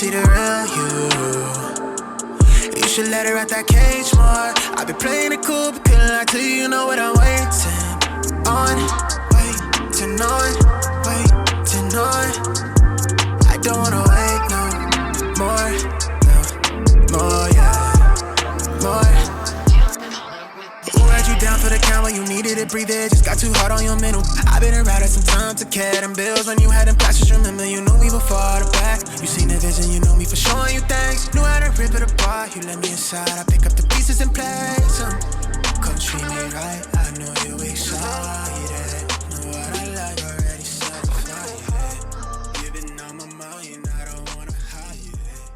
see the real you. You should let her out that cage more. I be playing it cool, but couldn't lie to you, you know what I'm waiting on. Waiting on, waiting on. I don't wanna wait no more, yeah, more. Who had you down for the count when you needed it? Breathe it, just got too hard on your mental. I've been around at some time to care them bills when you had them classes. Remember, you knew me before the back. You seen the vision, you know me for showing you things. Knew how to rip it apart. You let me inside, I pick up the pieces and place them. Come treat me right, I know you excited. Know what I like already satisfied. You've been on my mind, I don't wanna hide it.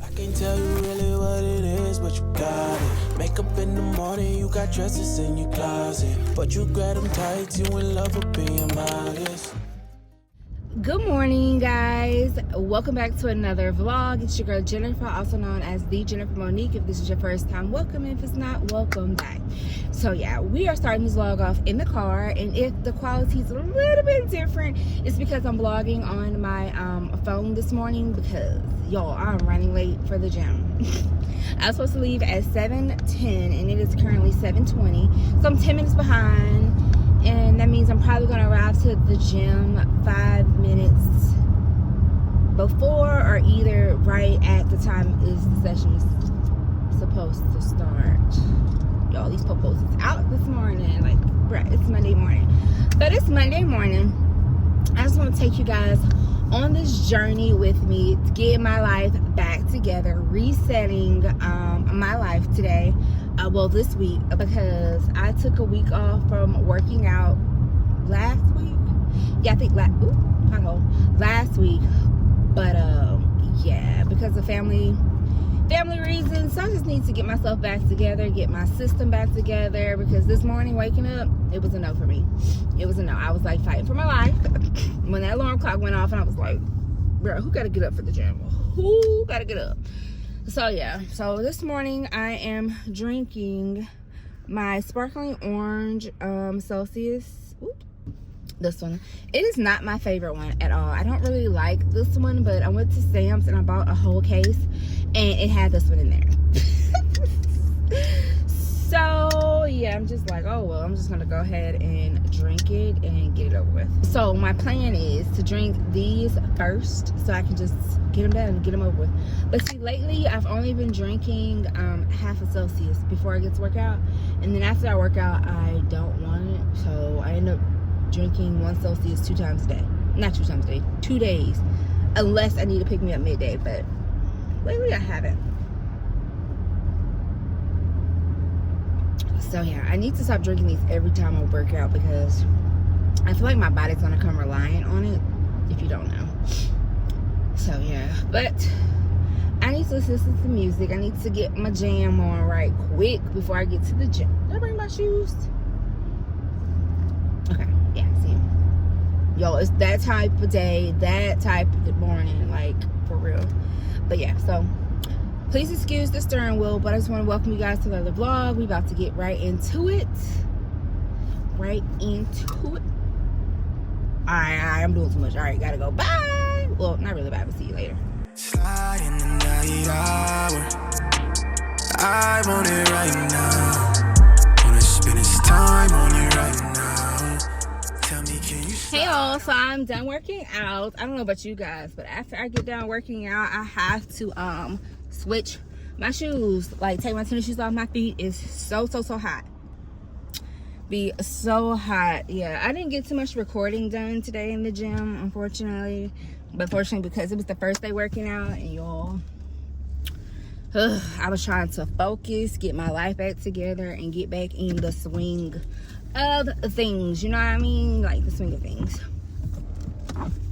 I can't tell you really what it is, but you got it. Makeup in the morning, you got dresses in your closet, but you grab them tight, you in love with being modest. Good morning, guys. Welcome back to another vlog. It's your girl Jennifer, also known as TheJenniferMonique. If this is your first time, welcome. If it's not, welcome back. So yeah, we are starting this vlog off in the car, and if the quality is a little bit different, it's because I'm vlogging on my phone this morning because y'all, I'm running late for the gym. I was supposed to leave at 7:10 and it is currently 7:20, so I'm 10 minutes behind, and that means I'm probably going to arrive to the gym 5 minutes before or either right at the time the session is supposed to start. Y'all, these popos is out this morning, like, bruh, it's Monday morning. So this Monday morning, I just want to take you guys on this journey with me to get my life back together, resetting my life today, this week, because I took a week off from working out last week. Yeah, I think last week, but yeah, because of family reasons. So I just need to get myself back together, get my system back together, because this morning waking up, it was a no for me. It was a no. I was like fighting for my life when that alarm clock went off, and I was like, bro, who gotta get up for the gym? Who gotta get up? So yeah, so this morning I am drinking my sparkling orange Celsius. Oops. This one, it is not my favorite one at all. I don't really like this one, but I went to Sam's and I bought a whole case and it had this one in there. So yeah, I'm just like, oh well, I'm just gonna go ahead and drink it and get it over with. So my plan is to drink these first so I can just get them done and get them over with. But see, lately I've only been drinking half a Celsius before I get to work out, and then after I work out I don't want it, so I end up drinking 1 Celsius 2 times a day. Not 2 times a day, 2 days, unless I need to pick me up midday, but lately I haven't. So yeah, I need to stop drinking these every time I work out, because I feel like my body's gonna come reliant on it, if you don't know. So yeah, but I need to listen to music. I need to get my jam on right quick before I get to the gym. Did I bring my shoes? Okay, yeah, see. Yo, it's that type of day, that type of morning, like, for real. But yeah, so please excuse the steering wheel, but I just want to welcome you guys to another vlog. We about to get right into it. Right into it. Alright, I'm doing too much. Alright, gotta go. Bye. Well, not really bye, but see you later. Slide in the night hour. I want it right now. Wanna spend this time on you right now. Tell me, can you? Hey y'all, so I'm done working out. I don't know about you guys, but after I get done working out, I have to switch my shoes, like take my tennis shoes off my feet. It's so hot. Be so hot. Yeah, I didn't get too much recording done today in the gym, unfortunately, but fortunately because it was the first day working out, and y'all, I was trying to focus, get my life back together, and get back in the swing of things, you know what I mean, like the swing of things.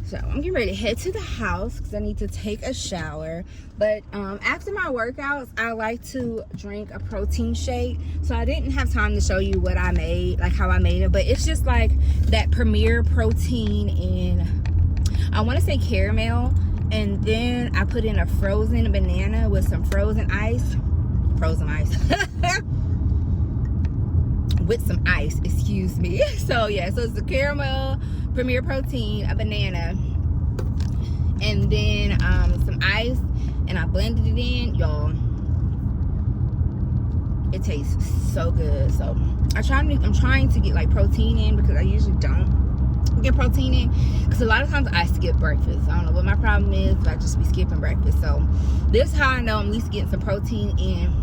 So I'm getting ready to head to the house because I need to take a shower. But after my workouts, I like to drink a protein shake. So I didn't have time to show you what I made, like how I made it. But it's just like that Premier protein in, I want to say caramel. And then I put in a frozen banana with some frozen ice. With some ice, excuse me. So yeah, so it's the caramel, Premier protein, a banana, and then some ice, and I blended it in, y'all. It tastes so good. So I'm trying to get like protein in, because I usually don't get protein in, because a lot of times I skip breakfast. I don't know what my problem is, but I just be skipping breakfast. So this is how I know I'm at least getting some protein in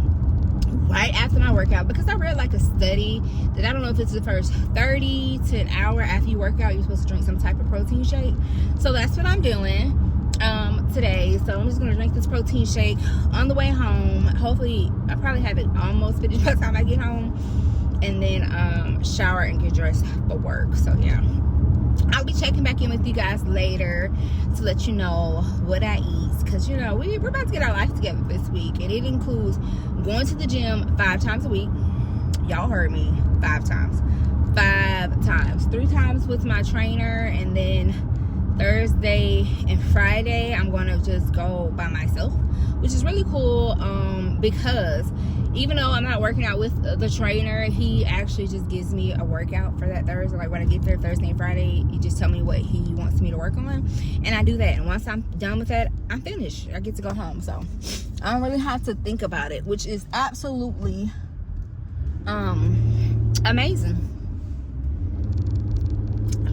right after my workout, because I read like a study that, I don't know if it's the first 30 to an hour after you work out, you're supposed to drink some type of protein shake. So that's what I'm doing today. So I'm just gonna drink this protein shake on the way home. Hopefully I probably have it almost finished by the time I get home, and then shower and get dressed for work. So yeah, I'll be checking back in with you guys later to let you know what I eat, because you know we're about to get our life together this week, and it includes going to the gym 5 times a week. Y'all heard me, 5 times. 5 times. 3 times with my trainer, and then Thursday and Friday I'm going to just go by myself, which is really cool, because even though I'm not working out with the trainer, he actually just gives me a workout for that Thursday. Like when I get there Thursday and Friday, he just tell me what he wants me to work on, and I do that. And once I'm done with that, I'm finished. I get to go home. So I don't really have to think about it, which is absolutely amazing.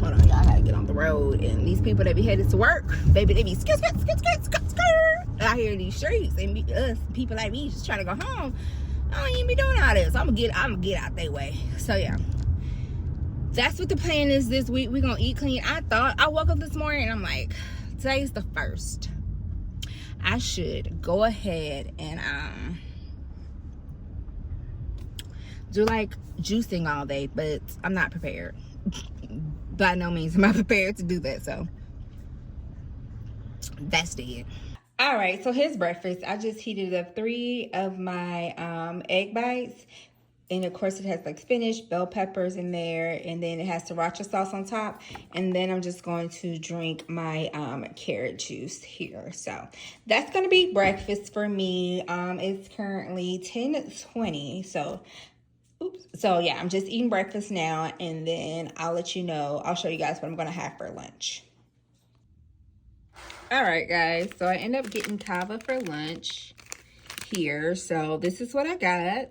Hold on, y'all, I gotta get on the road. And these people that be headed to work, baby, they be skit out here in these streets, and us people like me just trying to go home. I don't even be doing all this. I'm gonna get out their way. So yeah, that's what the plan is this week. We're gonna eat clean. I woke up this morning and I'm like, today's the 1st. I should go ahead and do like juicing all day, but I'm not prepared. By no means am I prepared to do that, so that's dead. All right, so here's breakfast. I just heated up 3 of my egg bites, and of course it has like spinach, bell peppers in there, and then it has sriracha sauce on top, and then I'm just going to drink my carrot juice here. So that's gonna be breakfast for me. It's currently 10:20, so oops. So yeah, I'm just eating breakfast now, and then I'll let you know, I'll show you guys what I'm gonna have for lunch. All right, guys, so I end up getting kava for lunch here. So this is what I got.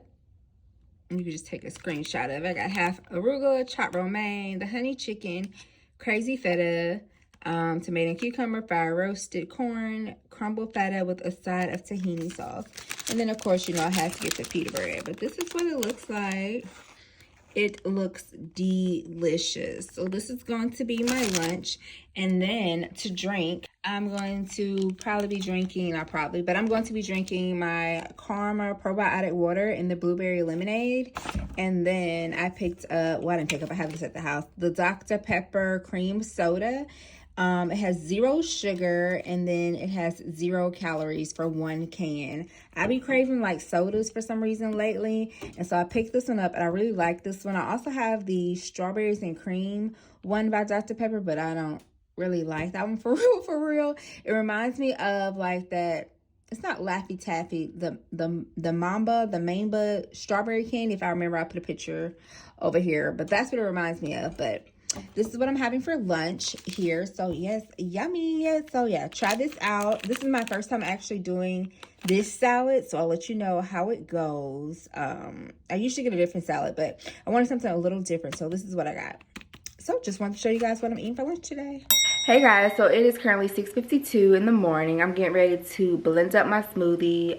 You can just take a screenshot of it. I got half arugula, chopped romaine, the honey chicken, crazy feta, tomato and cucumber, fire roasted corn, crumbled feta with a side of tahini sauce. And then, of course, you know, I have to get the pita bread. But this is what it looks like. It looks delicious. So this is going to be my lunch. And then to drink, I'm going to probably be drinking, not probably, but I'm going to be drinking my Karma probiotic water in the blueberry lemonade. And then I picked up, well, I didn't pick up, I have this at the house, the Dr. Pepper cream soda. It has 0 sugar, and then it has 0 calories for 1 can. I be craving like sodas for some reason lately, and so I picked this one up, and I really like this one. I also have the strawberries and cream one by Dr. Pepper, but I don't really like that one for real. It reminds me of like that, it's not Laffy Taffy, the Mamba strawberry candy. If I remember, I put a picture over here, but that's what it reminds me of. But this is what I'm having for lunch here. So yes, yummy. Yes. So yeah, try this out. This is my first time actually doing this salad, so I'll let you know how it goes. I usually get a different salad, but I wanted something a little different, so this is what I got. So just wanted to show you guys what I'm eating for lunch today. Hey guys, so it is currently 6:52 in the morning. I'm getting ready to blend up my smoothie.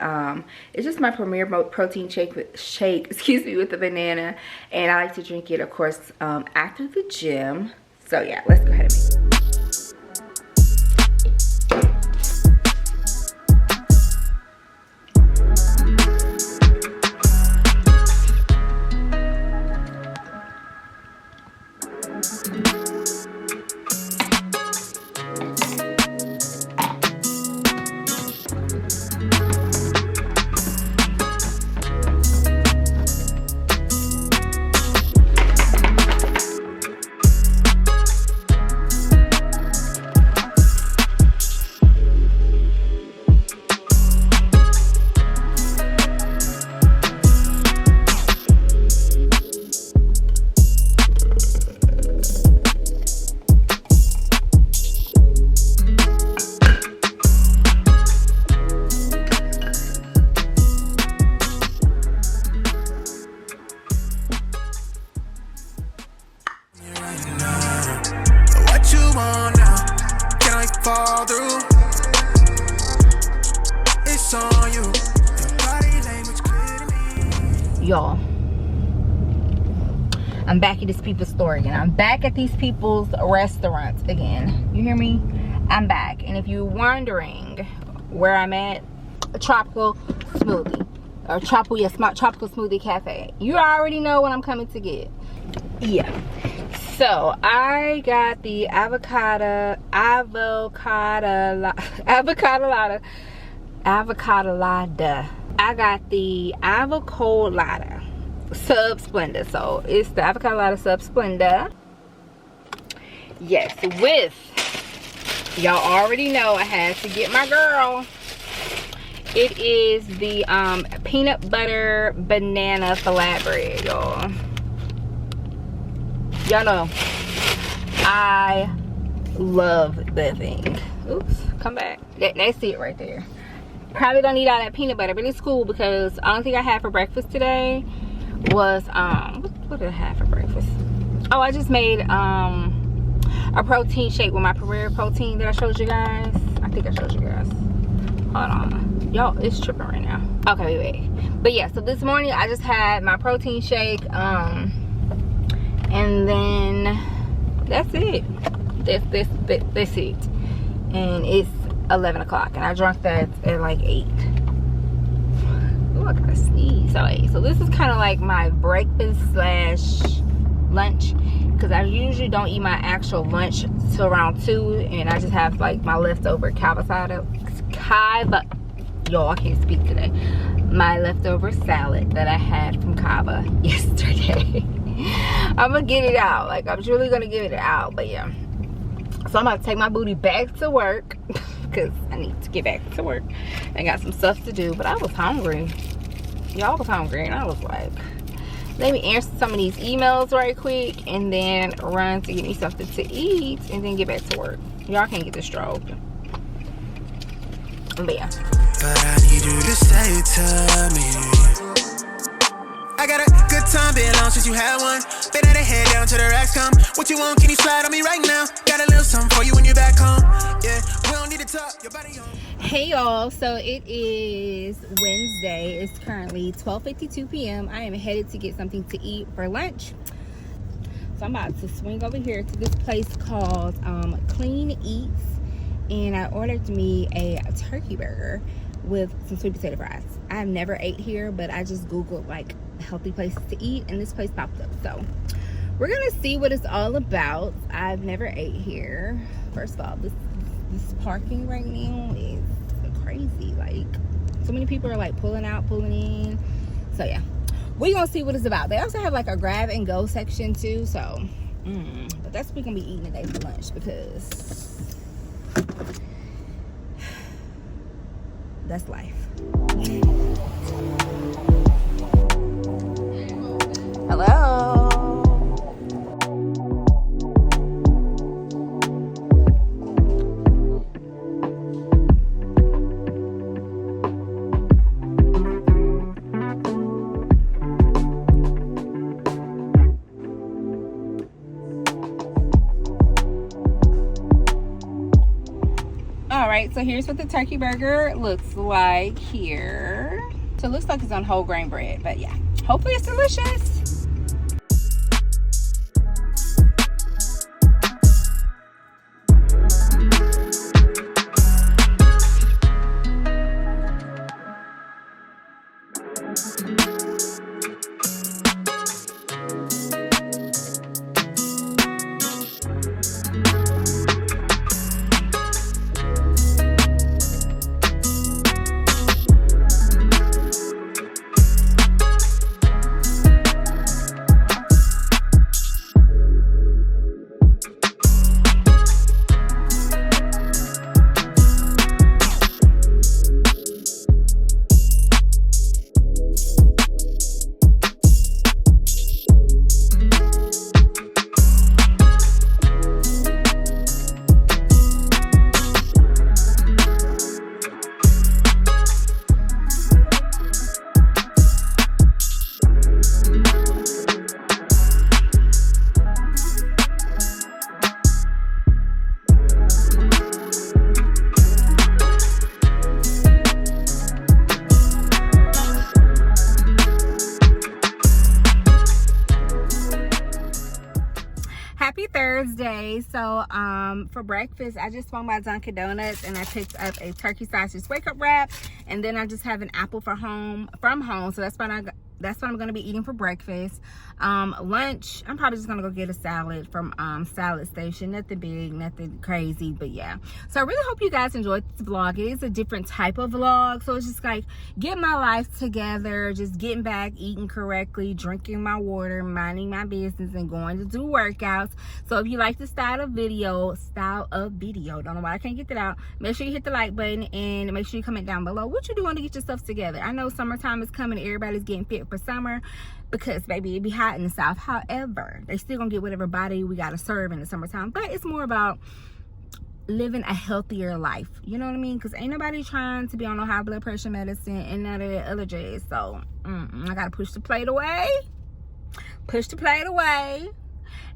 It's just my Premier protein shake, excuse me, with the banana, and I like to drink it, of course, after the gym. So yeah, let's go ahead and make it. y'all, I'm back at this people's store again. I'm back at these people's restaurants again. You hear me? I'm back. And if you're wondering where I'm at, a tropical smoothie. Or tropical smoothie cafe. You already know what I'm coming to get. Yeah. So I got the avocado lada. I got the avocado lada sub splenda. So it's the avocado lada sub splenda. Yes, with, y'all already know I had to get my girl. It is the peanut butter banana flatbread, y'all. Y'all know I love that thing. Oops, come back. That's it right there. Probably don't need all that peanut butter, but it's cool because the only thing I had for breakfast today was what did I have for breakfast? Oh, I just made a protein shake with my Premier protein that I showed you guys. I think I showed you guys. Hold on, y'all, it's tripping right now. Okay, wait. But yeah, so this morning I just had my protein shake, and then that's it. That's it. And it's 11 o'clock, and I drank that at like 8. Oh, I gotta sneeze. So this is kind of like my breakfast slash lunch, because I usually don't eat my actual lunch till around 2, and I just have like my leftover y'all, I can't speak today. My leftover salad that I had from Cava yesterday. I'm gonna get it out. Like, I'm really gonna get it out. But yeah, so I'm about to take my booty back to work because I need to get back to work. I got some stuff to do, but I was hungry. Y'all was hungry, and I was like, let me answer some of these emails right quick and then run to get me something to eat and then get back to work. Y'all can't get this stroke. But yeah. But I need you to say it to me. I got a good time, been long since you had one. Been at the head down to the racks come. What you want, can you slide on me right now? Got a little something for you when you're back home. Yeah, we don't need to talk, your body on. Hey y'all, so it is Wednesday. It's currently 12:52 p.m. I am headed to get something to eat for lunch. So I'm about to swing over here to this place called Clean Eats, and I ordered me a turkey burger with some sweet potato fries. I've never ate here, but I just googled like healthy places to eat, and this place popped up. So we're gonna see what it's all about. I've never ate here. First of all, this parking right now is crazy. Like, so many people are like pulling out, pulling in. So yeah, we're gonna see what it's about. They also have like a grab and go section too. So but that's what we're gonna be eating today for lunch, because that's life. Hello. Alright, so here's what the turkey burger looks like here. So it looks like it's on whole grain bread, but yeah, hopefully it's delicious. Thursday. So for breakfast I just swung by Dunkin' Donuts and I picked up a turkey sausage wake up wrap, and then I just have an apple from home. So that's what I'm gonna be eating for breakfast. Lunch, I'm probably just gonna go get a salad from Salad Station. Nothing big, nothing crazy, but yeah. So I really hope you guys enjoyed this vlog. It is a different type of vlog, so it's just like getting my life together, just getting back, eating correctly, drinking my water, minding my business, and going to do workouts. So if you like this style of video, don't know why I can't get that out, make sure you hit the like button and make sure you comment down below what you're doing to get yourself together. I know summertime is coming, everybody's getting fit for summer because baby it be hot in the South. However, they still gonna get whatever body we gotta serve in the summertime, but it's more about living a healthier life, you know what I mean? Because ain't nobody trying to be on no high blood pressure medicine and none of that other jazz. So I gotta push the plate away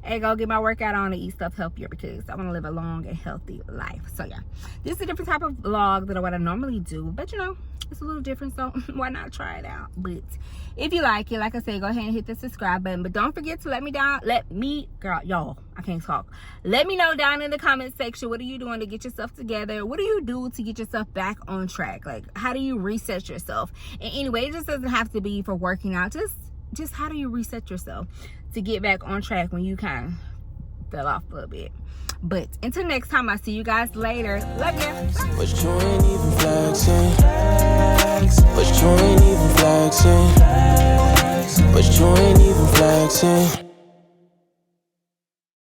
and go get my workout on and eat stuff healthier because I want to live a long and healthy life. So yeah, this is a different type of vlog than what I normally do, but you know, it's a little different, so why not try it out? But if you like it, like I said, go ahead and hit the subscribe button, but don't forget to let me know down in the comment section, what are you doing to get yourself together? What do you do to get yourself back on track? Like, how do you reset yourself? And anyway, it just doesn't have to be for working out, just how do you reset yourself to get back on track when you kind of fell off a little bit? But until next time, I'll see you guys later. Love ya. But you ain't even flexing. But you ain't even flexing. But you ain't even flexing.